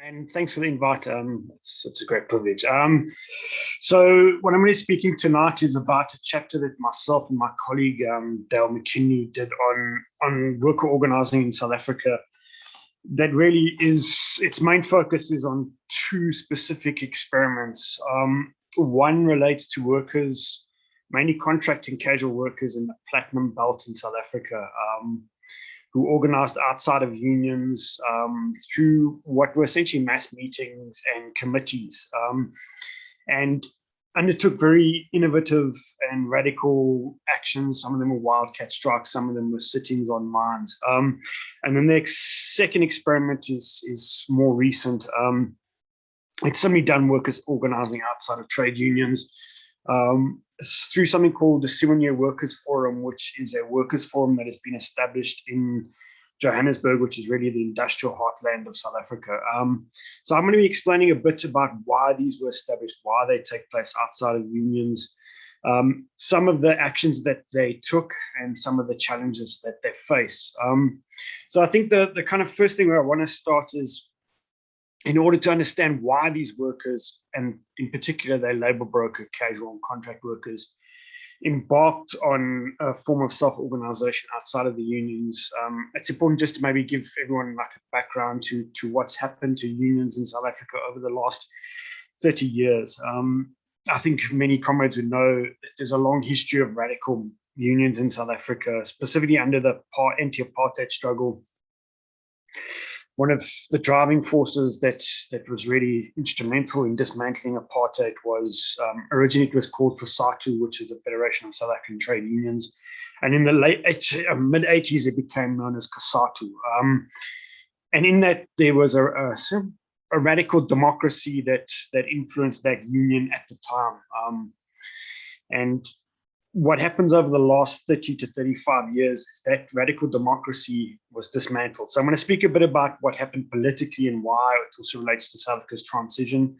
And thanks for the invite. It's a great privilege. So what I'm really speaking tonight is about a chapter that myself and my colleague Dale McKinney did on worker organising in South Africa. That really is, its main focus is on two specific experiments. One relates to workers, mainly contract and casual workers in the Platinum Belt in South Africa, who organized outside of unions through what were essentially mass meetings and committees, and undertook very innovative and radical actions. Some of them were wildcat strikes, some of them were sittings on mines. And then the second experiment is more recent. It's simply done workers organizing outside of trade unions, through something called the Souvenir Workers Forum, which is a workers forum that has been established in Johannesburg, which is really the industrial heartland of South Africa. So I'm going to be explaining a bit about why these were established, why they take place outside of unions, some of the actions that they took, and some of the challenges that they face. So I think the kind of first thing where I want to start is, in order to understand why these workers, and in particular their labor broker, casual and contract workers, embarked on a form of self-organization outside of the unions, it's important just to maybe give everyone like a background to what's happened to unions in South Africa over the last 30 years. I think many comrades would know that there's a long history of radical unions in South Africa, specifically under the anti-apartheid struggle. One of the driving forces that was really instrumental in dismantling apartheid was, originally it was called FASATU, which is the Federation of South African Trade Unions. And in the mid-80s, it became known as COSATU. And in that, there was a radical democracy that influenced that union at the time. And what happens over the last 30 to 35 years is that radical democracy was dismantled. So I'm going to speak a bit about what happened politically and why it also relates to South Africa's transition.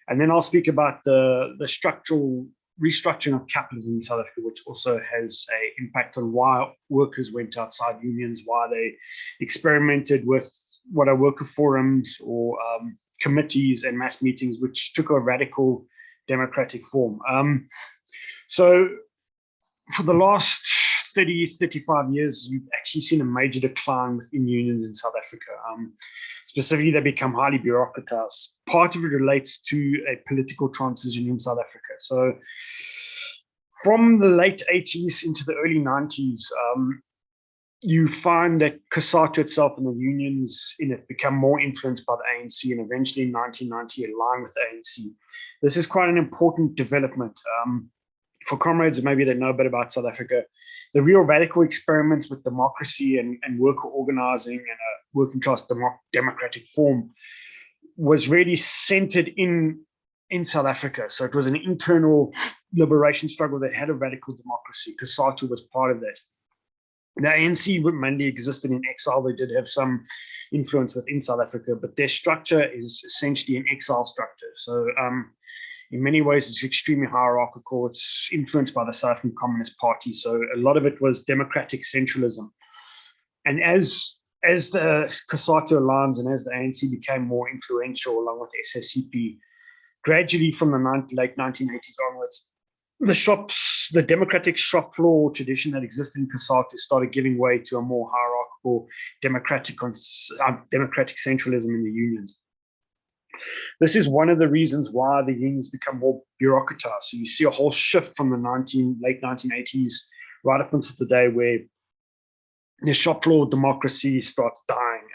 And then I'll speak about the structural restructuring of capitalism in South Africa, which also has an impact on why workers went outside unions, why they experimented with what are worker forums or committees and mass meetings, which took a radical democratic form. So for the last 30, 35 years, you've actually seen a major decline within unions in South Africa. Specifically, they become highly bureaucratized. Part of it relates to a political transition in South Africa. So from the late 80s into the early 90s, you find that COSATU itself and the unions in it become more influenced by the ANC, and eventually in 1990 align with the ANC. This is quite an important development. For comrades, maybe they know a bit about South Africa, the real radical experiments with democracy and worker organizing and a working class democratic form was really centered in South Africa. So it was an internal liberation struggle that had a radical democracy. COSATU was part of that. The ANC mainly existed in exile. They did have some influence within South Africa, but their structure is essentially an exile structure. So in many ways, it's extremely hierarchical. It's influenced by the South African Communist Party. So a lot of it was democratic centralism. And as the COSATU aligns and as the ANC became more influential along with the SSCP, gradually from the late 1980s onwards, the democratic shop floor tradition that existed in COSATU started giving way to a more hierarchical democratic centralism in the unions. This is one of the reasons why the unions become more bureaucratized. So you see a whole shift from the late 1980s right up until today, where the shop floor democracy starts dying.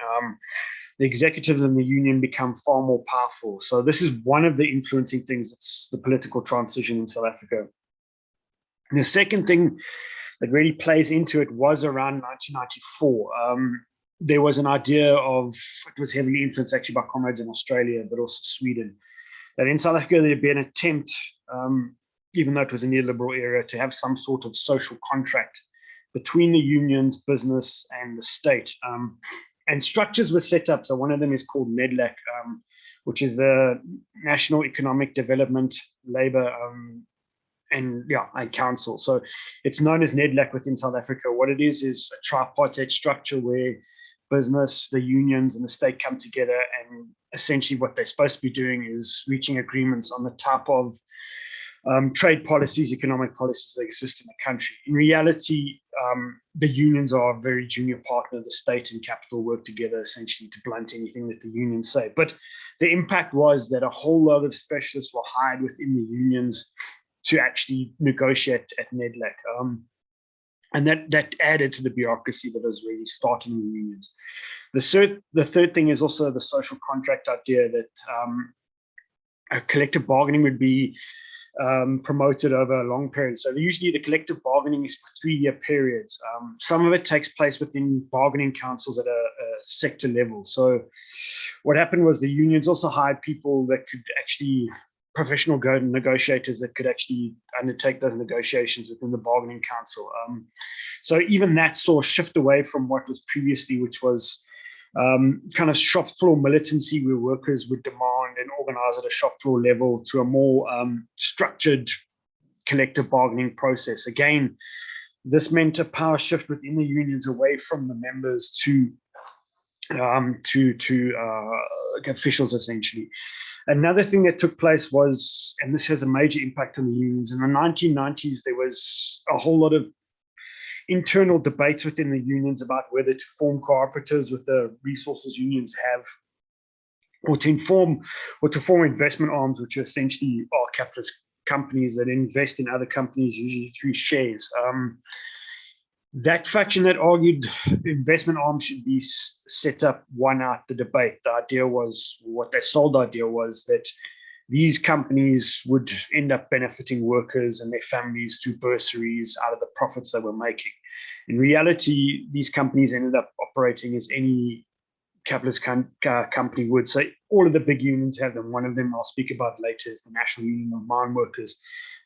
The executives in the union become far more powerful. So this is one of the influencing things. It's the political transition in South Africa. And the second thing that really plays into it was around 1994. There was an idea of, it was heavily influenced actually by comrades in Australia, but also Sweden, that in South Africa there'd be an attempt, even though it was a neoliberal era, to have some sort of social contract between the unions, business, and the state. And structures were set up. So one of them is called NEDLAC, which is the National Economic Development Labour and council. So it's known as NEDLAC within South Africa. What it is a tripartite structure where business, the unions, and the state come together, and essentially what they're supposed to be doing is reaching agreements on the type of trade policies, economic policies that exist in the country. In reality, the unions are a very junior partner. The state and capital work together essentially to blunt anything that the unions say. But the impact was that a whole lot of specialists were hired within the unions to actually negotiate at NEDLAC. And that added to the bureaucracy that was really starting in the unions. The third thing is also the social contract idea that a collective bargaining would be promoted over a long period. So usually the collective bargaining is for 3-year periods. Some of it takes place within bargaining councils at a sector level. So what happened was the unions also hired people that could actually, professional negotiators that could actually undertake those negotiations within the bargaining council. So even that saw a shift away from what was previously, which was kind of shop floor militancy, where workers would demand and organize at a shop floor level, to a more structured collective bargaining process. Again, this meant a power shift within the unions away from the members to officials, essentially. Another thing that took place was, and this has a major impact on the unions, in the 1990s, there was a whole lot of internal debates within the unions about whether to form cooperatives with the resources unions have, or to form investment arms, which essentially are capitalist companies that invest in other companies, usually through shares. That faction that argued investment arms should be set up won out the debate. The idea was, what their sold idea was, that these companies would end up benefiting workers and their families through bursaries out of the profits they were making. In reality, these companies ended up operating as any capitalist company would. So all of the big unions have them. One of them I'll speak about later is the National Union of Mine Workers.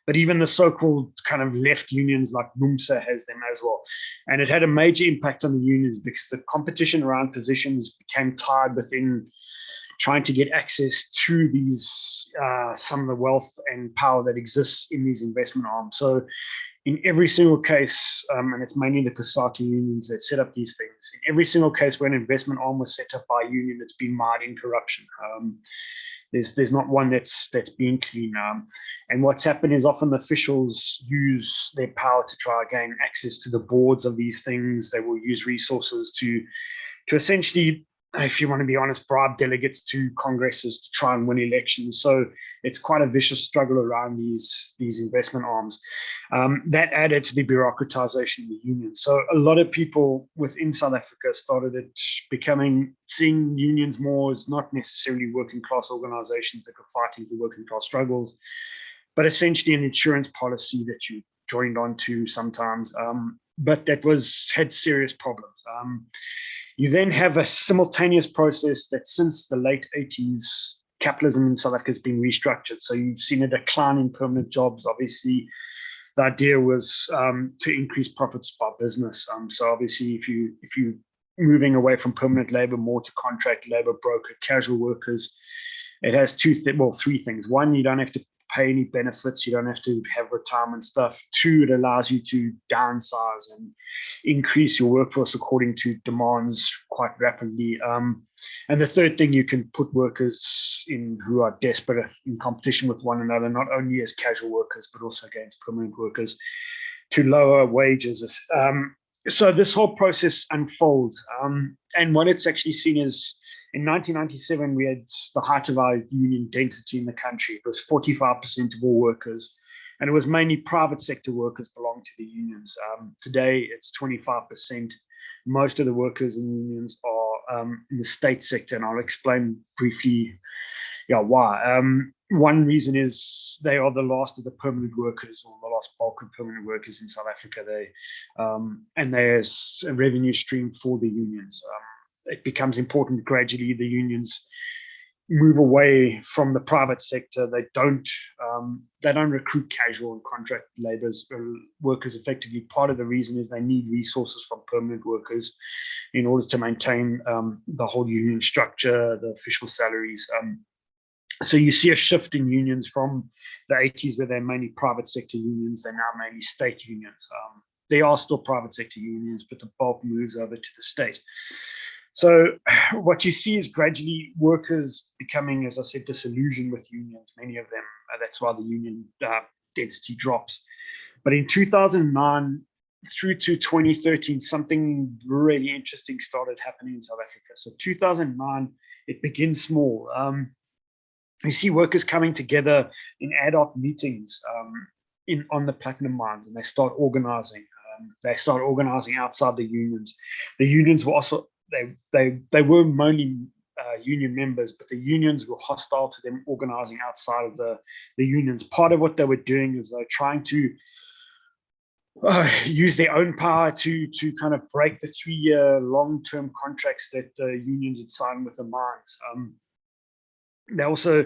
But even the so-called kind of left unions like NUMSA has them as well. And it had a major impact on the unions because the competition around positions became tied within trying to get access to these, some of the wealth and power that exists in these investment arms. So in every single case, and it's mainly the COSATU unions that set up these things, in every single case where an investment arm was set up by a union, it's been mired in corruption. There's not one that's been clean. And what's happened is often the officials use their power to try to gain access to the boards of these things. They will use resources to essentially, if you want to be honest, bribe delegates to congresses to try and win elections. So it's quite a vicious struggle around these investment arms. That added to the bureaucratization of the union. So a lot of people within South Africa started seeing unions more as not necessarily working class organizations that were fighting for working class struggles, but essentially an insurance policy that you joined onto sometimes, but that had serious problems. You then have a simultaneous process that since the late 80s, capitalism in South Africa has been restructured. So you've seen a decline in permanent jobs. Obviously, the idea was to increase profits by business. So obviously, if you're moving away from permanent labor more to contract labor, broker, casual workers, it has three things. One, you don't have to pay any benefits. You don't have to have retirement stuff. Two, it allows you to downsize and increase your workforce according to demands quite rapidly. And the third thing, you can put workers in who are desperate in competition with one another, not only as casual workers, but also against permanent workers, to lower wages. So this whole process unfolds. And what it's actually seen is, in 1997, we had the height of our union density in the country. It was 45% of all workers, and it was mainly private sector workers belonged to the unions. Today, it's 25%. Most of the workers in unions are in the state sector, and I'll explain briefly why. One reason is they are the last of the permanent workers, or the last bulk of permanent workers in South Africa. And there's a revenue stream for the unions. It becomes important gradually. The unions move away from the private sector. They don't recruit casual and contract workers effectively. Part of the reason is they need resources from permanent workers in order to maintain the whole union structure, the official salaries. So you see a shift in unions from the 80s, where they're mainly private sector unions. They're now mainly state unions. They are still private sector unions, but the bulk moves over to the state. So what you see is gradually workers becoming, as I said, disillusioned with unions, many of them. That's why the union density drops. But in 2009 through to 2013, something really interesting started happening in South Africa. So 2009, it begins small. You see workers coming together in ad hoc meetings on the platinum mines, and they start organizing. They start organizing outside the unions. The unions were also they were mainly union members, but the unions were hostile to them organizing outside of the unions. Part of what they were doing is they're trying to use their own power to kind of break the 3-year long-term contracts that the unions had signed with the mines. They also,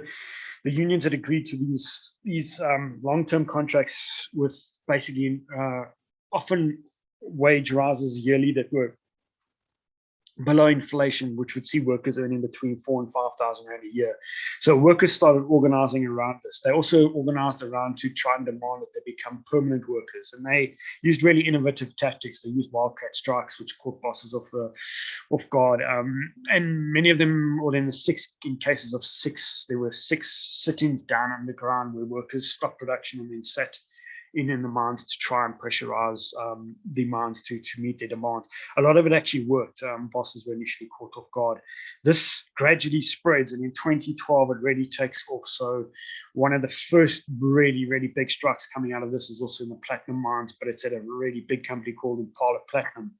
the unions had agreed to these long-term contracts with basically often wage rises yearly that were below inflation, which would see workers earning between 4,000 and 5,000 rand a year. So workers started organizing around this. They also organized around to try and demand that they become permanent workers, and they used really innovative tactics. They used wildcat strikes, which caught bosses off guard. And many of them, or in cases of 6, there were 6 sittings down underground where workers stopped production and then sat in the mines to try and pressurize the mines to meet their demands. A lot of it actually worked. Bosses were initially caught off guard. This gradually spreads, and in 2012, it really takes off. So one of the first really, really big strikes coming out of this is also in the platinum mines, but it's at a really big company called Impala Platinum.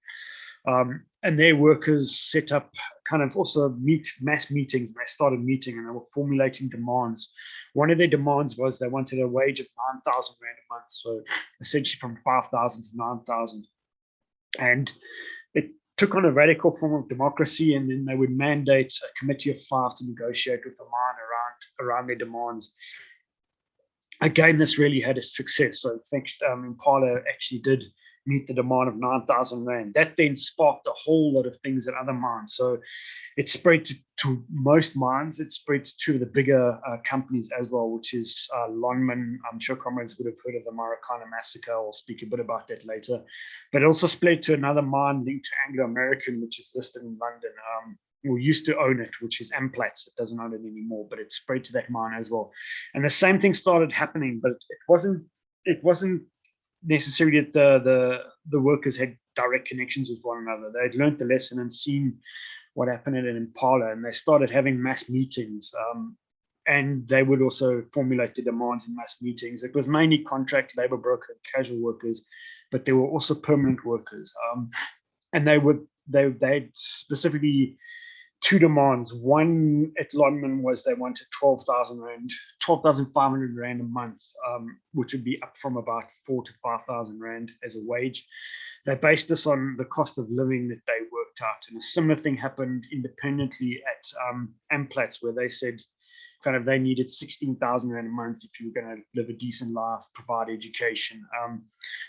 And their workers set up kind of also mass meetings, and they started meeting, and they were formulating demands. One of their demands was they wanted a wage of 9,000 rand a month, so essentially from 5,000 to 9,000. And it took on a radical form of democracy, and then they would mandate a committee of 5 to negotiate with the mine around their demands. Again, this really had a success. So in fact, Impala actually did meet the demand of 9,000 rand. That then sparked a whole lot of things at other mines. So it spread to most mines. It spread to 2 of the bigger companies as well, which is Lonmin. I'm sure comrades would have heard of the Americana Massacre. I'll speak a bit about that later. But it also spread to another mine linked to Anglo-American, which is listed in London. We used to own it, which is Amplats. It doesn't own it anymore, but it spread to that mine as well. And the same thing started happening, but it wasn't necessarily that the workers had direct connections with one another. They had learned the lesson and seen what happened at Impala, and they started having mass meetings. And they would also formulate the demands in mass meetings. It was mainly contract, labor broker, and casual workers, but there were also permanent workers. And they had specifically 2 demands. One at Lonmin was they wanted 12,500 rand a month, which would be up from about 4,000 to 5,000 rand as a wage. They based this on the cost of living that they worked out. And a similar thing happened independently at Amplats, where they said kind of they needed 16,000 rand a month if you were going to live a decent life, provide education.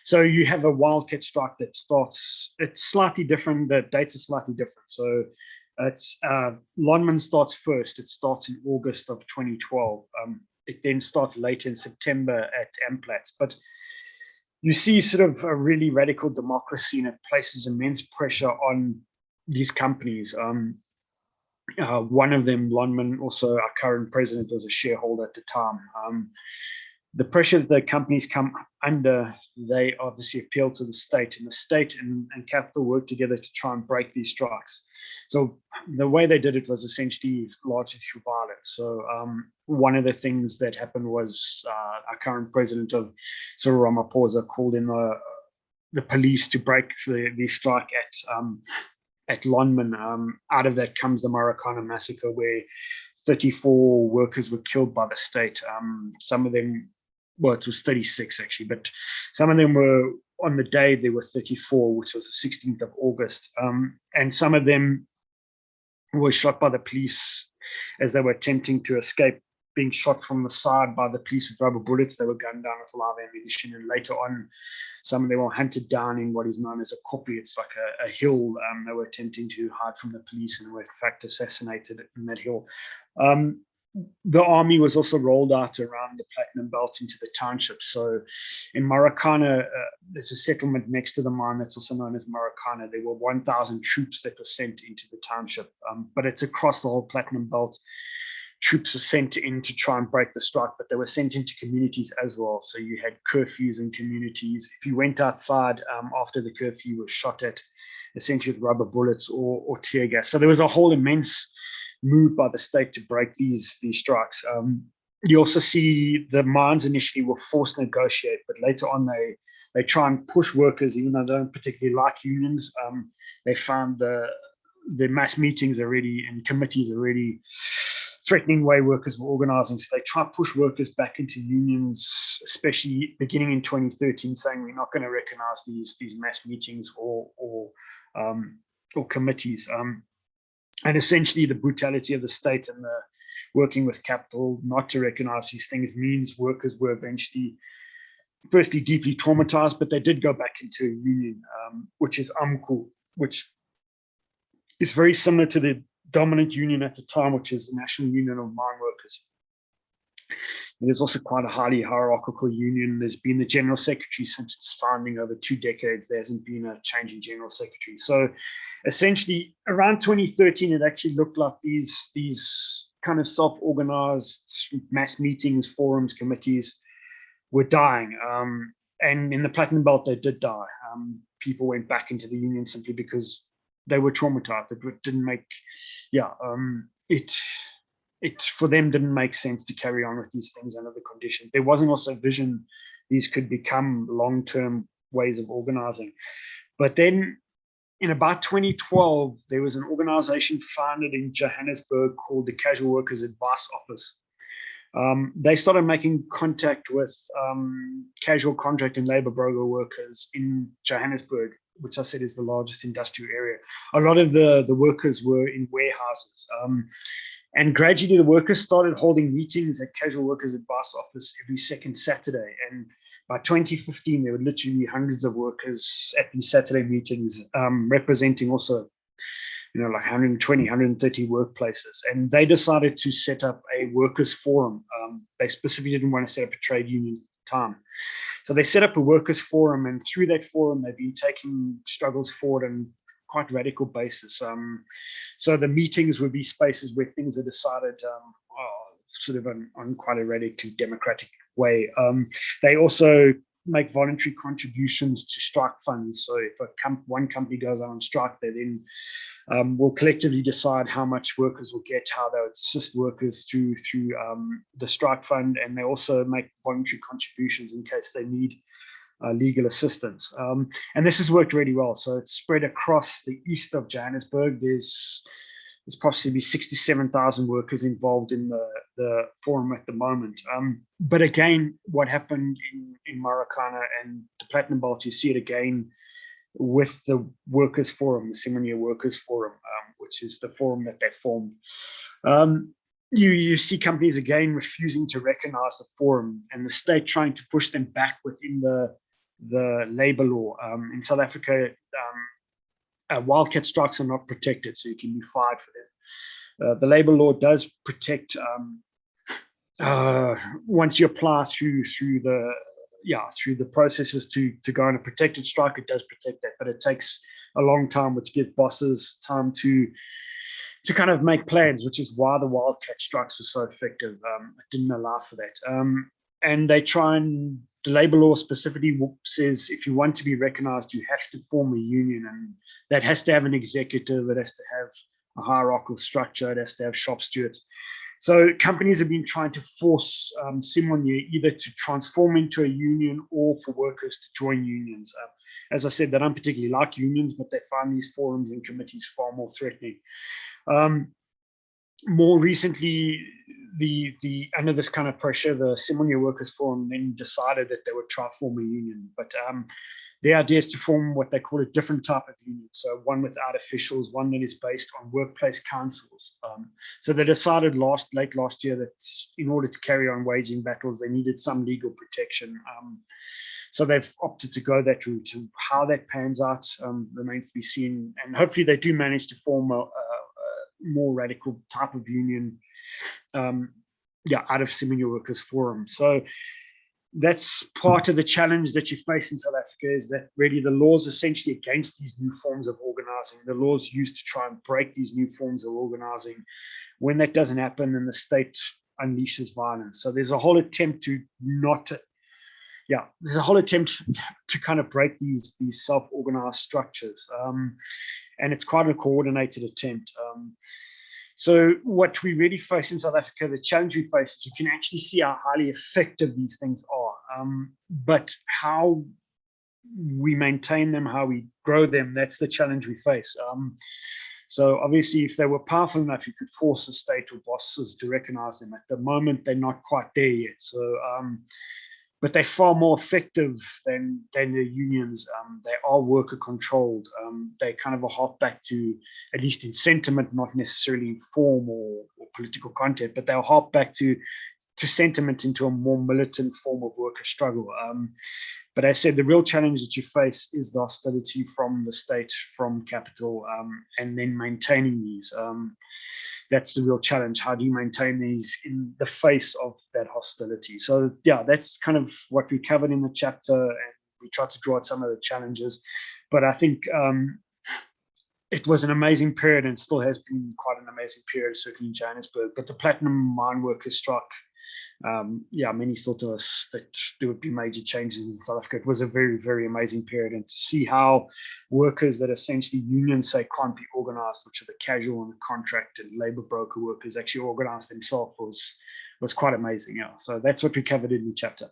So you have a wildcat strike that starts, it's slightly different, the dates are slightly different. So it's Lonmin starts first. It starts in August of 2012. It then starts later in September at Amplats. But you see sort of a really radical democracy, and it places immense pressure on these companies. One of them, Lonmin, also our current president, was a shareholder at the time. The pressure that the companies come under, they obviously appeal to the state, and the state and capital work together to try and break these strikes. So the way they did it was essentially largely through violence. So one of the things that happened was our current president of Cyril Ramaphosa called in the police to break the strike at Lonmin. Out of that comes the Americana Massacre, where 34 workers were killed by the state. Some of them, well, it was 36 actually, but some of them were, on the day there were 34, which was the 16th of August. And some of them were shot by the police as they were attempting to escape, being shot from the side by the police with rubber bullets. They were gunned down with live ammunition, and later on, some of them were hunted down in what is known as a kopje. It's like a hill. They were attempting to hide from the police and were in fact assassinated in that hill. the army was also rolled out around the Platinum Belt into the townships. So in Maracana, there's a settlement next to the mine that's also known as Maracana. There were 1,000 troops that were sent into the township, but it's across the whole Platinum Belt. Troops were sent in to try and break the strike, but they were sent into communities as well. So you had curfews in communities. If you went outside after the curfew, you were shot at, essentially with rubber bullets or tear gas. So there was a whole immense move by the state to break these strikes. You also see the mines initially were forced to negotiate, but later on they try and push workers, even though they don't particularly like unions. They found the mass meetings already and committees already threatening way workers were organizing. So they try to push workers back into unions, especially beginning in 2013, saying we're not going to recognize these mass meetings or committees. And essentially the brutality of the state and the working with capital not to recognize these things means workers were eventually, firstly, deeply traumatized, but they did go back into a union, which is UMCU, which is very similar to the dominant union at the time, which is the National Union of Mine Workers. It is also quite a highly hierarchical union. There's been the general secretary since its founding over 2 decades. There hasn't been a change in general secretary. So essentially around 2013, it actually looked like these kind of self-organized mass meetings, forums, committees were dying. And in the Platinum Belt, they did die. People went back into the union simply because they were traumatized. It didn't make, it for them didn't make sense to carry on with these things under the conditions. There wasn't also a vision these could become long-term ways of organizing. But then in about 2012, there was an organization founded in Johannesburg called the Casual Workers Advice Office. They started making contact with casual contract and labor broker workers in Johannesburg, which I said is the largest industrial area. A lot of the workers were in warehouses. And gradually the workers started holding meetings at Casual Workers Advice Office every second Saturday. And by 2015, there were literally hundreds of workers at these Saturday meetings, representing also, like 120, 130 workplaces. And they decided to set up a workers forum. They specifically didn't want to set up a trade union at the time. So they set up a workers forum, and through that forum, they've been taking struggles forward on quite radical basis. So the meetings would be spaces where things are decided sort of on quite a radically democratic way. They also make voluntary contributions to strike funds. So if one company goes on strike, they then will collectively decide how much workers will get, how they would assist workers through the strike fund, and they also make voluntary contributions in case they need legal assistance. And this has worked really well. So it's spread across the east of Johannesburg. There's possibly 67,000 workers involved in the forum at the moment. But again, what happened in Maracana and the Platinum Belt, you see it again with the Workers Forum, the Souvenir Workers Forum, which is the forum that they formed. You see companies again refusing to recognize the forum, and the state trying to push them back within the labor law. In South Africa, wildcat strikes are not protected, so you can be fired for them. The labor law does protect once you apply through the processes to go on a protected strike. It does protect that, but it takes a long time, which gives bosses time to kind of make plans, which is why the wildcat strikes were so effective. It didn't allow for that. And they try and, the labor law specifically says if you want to be recognized, you have to form a union, and that has to have an executive, it has to have a hierarchical structure, it has to have shop stewards. So companies have been trying to force Souvenir either to transform into a union or for workers to join unions. As I said, they don't particularly like unions, but they find these forums and committees far more threatening. More recently, under this kind of pressure, the Souvenir Workers Forum then decided that they would try to form a union. But the idea is to form what they call a different type of union. So one without officials, one that is based on workplace councils. So they decided late last year that in order to carry on waging battles, they needed some legal protection. So they've opted to go that route. How that pans out remains to be seen. And hopefully they do manage to form a more radical type of union out of Senior Workers Forum. So that's part of the challenge that you face in South Africa, is that really the laws essentially against these new forms of organizing. The laws used to try and break these new forms of organizing. When that doesn't happen, then the state unleashes violence. So there's a whole attempt to kind of break these self-organized structures. And it's quite a coordinated attempt. So what we really face in South Africa, the challenge we face, is you can actually see how highly effective these things are. But how we maintain them, how we grow them, that's the challenge we face. So obviously, if they were powerful enough, you could force the state or bosses to recognize them. At the moment, they're not quite there yet. So, but they're far more effective than the unions. They are worker controlled. They kind of a hark back to, at least in sentiment, not necessarily in form or political content, but they'll hark back to sentiment into a more militant form of worker struggle. But as I said, the real challenge that you face is the hostility from the state, from capital, and then maintaining these. That's the real challenge. How do you maintain these in the face of that hostility? So yeah, that's kind of what we covered in the chapter, and we tried to draw out some of the challenges. But I think it was an amazing period, and still has been quite an amazing period, certainly in Johannesburg. But the platinum mine workers struck. Many thought to us that there would be major changes in South Africa. It was a very, very amazing period, and to see how workers that essentially unions say can't be organized, which are the casual and the contract and labor broker workers, actually organized themselves, was quite amazing. Yeah, so that's what we covered in the chapter.